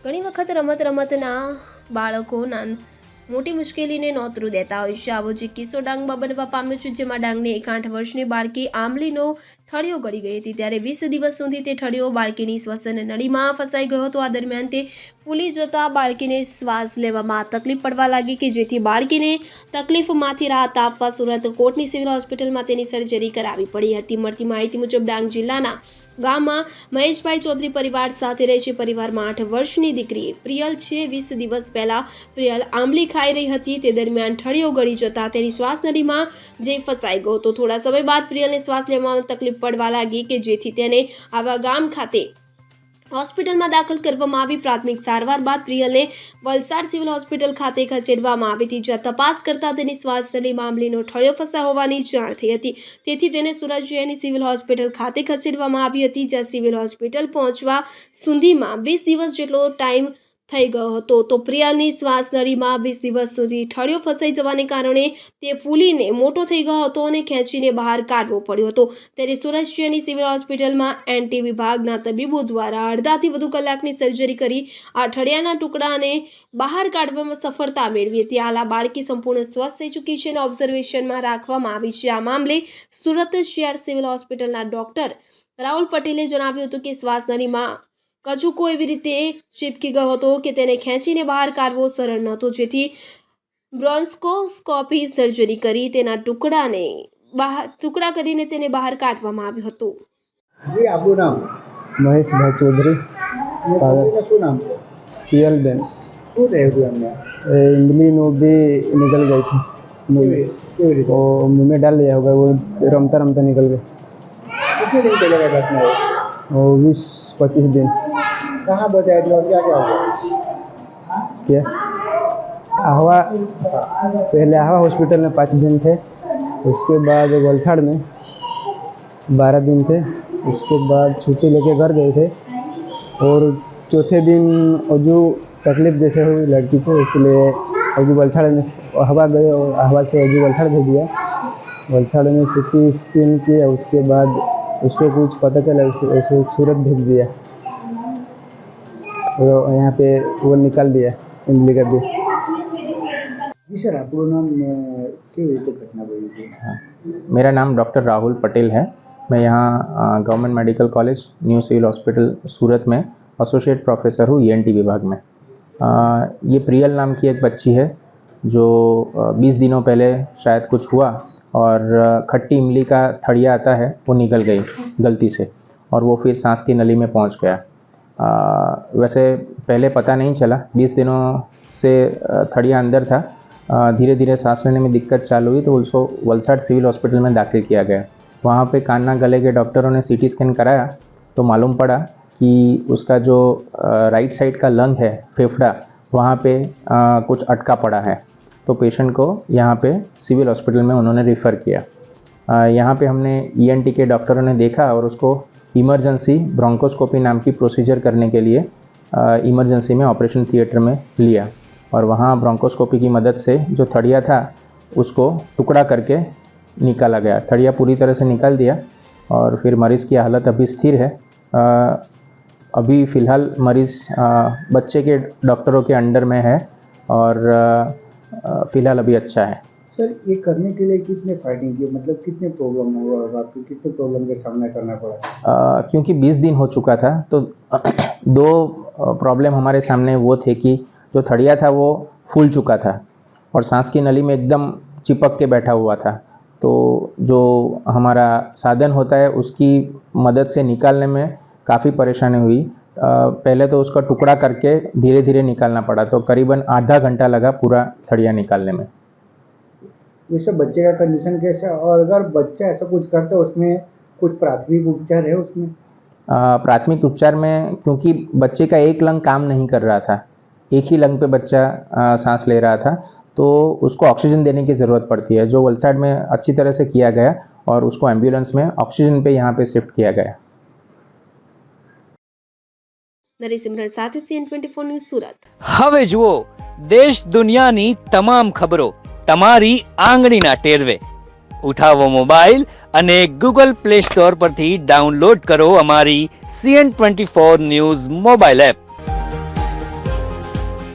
ઘણી વખત રમતના બાળકોના મોટી મુશ્કેલીને નોતરું દેતા હોય છે। આવો જ એક કિસ્સો ડાંગમાં બનવા પામ્યો છે, જેમાં ડાંગની એક 8 વર્ષની બાળકી આંબલીનો ઠળિયો ગળી ગઈ હતી। ત્યારે 20 દિવસ સુધી તે ઠળિયો બાળકીની શ્વસન નળીમાં ફસાઈ ગયો હતો। આ દરમિયાન તે ફૂલી જતા બાળકીને શ્વાસ લેવામાં તકલીફ પડવા લાગી કે જેથી બાળકીને તકલીફમાંથી રાહત આપવા સુરત કોટની સિવિલ હોસ્પિટલમાં તેની સર્જરી કરાવી પડી હતી। મળતી માહિતી મુજબ ડાંગ જિલ્લાના ગામમાં મહેશભાઈ ચૌધરી પરિવાર સાથે રહે છે। પરિવારમાં 8 વર્ષની દીકરી પ્રિયલ છે। 20 દિવસ પહેલા પ્રિયલ આંબલી ખાઈ રહી હતી, તે દરમિયાન ઠળિયો ગળી જતા તેની શ્વાસનળીમાં જે ફસાઈ ગયો તો થોડા સમય બાદ પ્રિયલને શ્વાસ લેવામાં તકલીફ પડવા લાગી કે જેથી તેને આવા ગામ ખાતે હોસ્પિટલમાં દાખલ કરવામાં આવી। પ્રાથમિક સારવાર બાદ પ્રિયલને વલસાડ સિવિલ હોસ્પિટલ ખાતે ખસેડવામાં આવી હતી, જ્યાં તપાસ કરતા તેની શ્વાસનળીમાં આંબલીનો ઠળિયો ફસાયો હોવાની જાણ થઈ હતી। તેથી તેને સુરત શહેરની સિવિલ હોસ્પિટલ ખાતે ખસેડવામાં આવી હતી, જ્યાં સિવિલ હોસ્પિટલ પહોંચવા સુધીમાં 20 દિવસ જેટલો ટાઈમ થઈ ગયો હતો। તો પ્રિયલની શ્વાસનળીમાં 20 દિવસ સુધી ઠળિયો ફસાઈ જવાને કારણે તે ફૂલીને મોટો થઈ ગયો હતો અને ખેંચીને બહાર કાઢવો પડ્યો હતો। ત્યારે સુરત શહેરની સિવિલ હોસ્પિટલમાં એનટી વિભાગના તબીબો દ્વારા અડધાથી વધુ કલાકની સર્જરી કરી આ ઠળિયાના ટુકડાને બહાર કાઢવામાં સફળતા મેળવી હતી। હાલ આ બાળકી સંપૂર્ણ સ્વસ્થ થઈ ચૂકી છે અને ઓબ્ઝર્વેશનમાં રાખવામાં આવી છે। આ મામલે સુરત શહેર સિવિલ હોસ્પિટલના ડોક્ટર રાહુલ પટેલે જણાવ્યું હતું કે શ્વાસનળીમાં કચુકો એવી રીતે ચીપકી ગયો હતો કે તેને ખેંચીને બહાર કાઢવો સરળ નહોતો, જેથી બ્રોન્કોસ્કોપી સર્જરી કરી તેના ટુકડા કરીને તેને બહાર કાઢવામાં આવ્યું હતું। जी आपको नाम મહેશભાઈ ચૌધરી શું નામ છે? પિયલબેન શું થયું અમને इमली भी निकल गई थी કેવી રીતે वो मुंह में डाल लिया होगा, वो रमता रमता निकल गई। कितने दिन पहले का घटना है? वो 20-25 दिन कहाँ बताया था और क्या क्या हुआ? क्या आहवा पहले आहवा हॉस्पिटल में 5 दिन थे, उसके बाद वलसाड़ में 12 दिन थे, उसके बाद छुट्टी लेके घर गए थे और चौथे दिन अजू तकलीफ जैसे हुई लड़की को, इसलिए अजू वलसाड़ में आहवा गए और आहवा से अजू वलसाड़ भेज दिया। वलसाड़ में सिटी स्कैन किया, उसके बाद उसको कुछ पता चला, उसे सूरत भेज दिया और यहाँ पे वो निकाल दिया इमली का भी। जी सर आपको नाम કેવી રીતે ઘટના બની હતી? हाँ, मेरा नाम डॉक्टर राहुल पटेल है। मैं यहाँ government medical college new civil hospital Surat में एसोसिएट प्रोफेसर हूँ ईएनटी विभाग में। ये प्रियल नाम की एक बच्ची है जो 20 दिनों पहले शायद कुछ हुआ और खट्टी इमली का थड़िया आता है वो निकल गई गलती से और वो फिर सांस की नली में पहुँच गया। वैसे पहले पता नहीं चला, 20 दिनों से थड़िया अंदर था। धीरे धीरे सांस लेने में दिक्कत चालू हुई तो उसको वलसाड सिविल हॉस्पिटल में दाखिल किया गया। वहाँ पे कान गले के डॉक्टरों ने सीटी स्कैन कराया तो मालूम पड़ा कि उसका जो राइट साइड का लंग है, फेफड़ा, वहाँ पे कुछ अटका पड़ा है। तो पेशेंट को यहाँ पे सिविल हॉस्पिटल में उन्होंने रेफ़र किया। यहाँ पे हमने ईएनटी के डॉक्टरों ने देखा और उसको इमरजेंसी ब्रोंकोस्कोपी नाम की प्रोसीजर करने के लिए इमरजेंसी में ऑपरेशन थिएटर में लिया और वहाँ ब्रोंकोस्कोपी की मदद से जो थड़िया था उसको टुकड़ा करके निकाला गया। थड़िया पूरी तरह से निकाल दिया और फिर मरीज़ की हालत अभी स्थिर है। अभी फ़िलहाल मरीज़ बच्चे के डॉक्टरों के अंडर में है और फ़िलहाल अभी अच्छा है। सर ये करने के लिए कितने फाइटिंग की, मतलब कितने प्रॉब्लम हुआ और आपको कितने प्रॉब्लम का सामना करना पड़ा? क्योंकि 20 दिन हो चुका था तो 2 प्रॉब्लम हमारे सामने वो थे कि जो थड़िया था वो फूल चुका था और सांस की नली में एकदम चिपक के बैठा हुआ था। तो जो हमारा साधन होता है उसकी मदद से निकालने में काफ़ी परेशानी हुई। पहले तो उसका टुकड़ा करके धीरे धीरे निकालना पड़ा, तो करीबन आधा घंटा लगा पूरा थड़िया निकालने में। वैसे बच्चे का कंडीशन कैसा, और अगर बच्चा ऐसा कुछ करता है उसमें कुछ प्राथमिक उपचार है उसमें? प्राथमिक उपचार में क्योंकि बच्चे का एक लंग काम नहीं कर रहा था, एक ही लंग पे बच्चा सांस ले रहा था, तो उसको ऑक्सीजन देने की ज़रूरत पड़ती है, जो वलसाड में अच्छी तरह से किया गया और उसको एम्बुलेंस में ऑक्सीजन पे यहाँ पे शिफ्ट किया गया। નરેશ સિમરન સાથે CN24 ન્યૂઝ સુરત। હવે જુઓ દેશ દુનિયાની તમામ ખબરો તમારી આંગળીના ટેરવે। ઉઠાવો મોબાઈલ અને ગૂગલ પ્લે સ્ટોર પરથી ડાઉનલોડ કરો અમારી CN24 ન્યૂઝ મોબાઈલ એપ।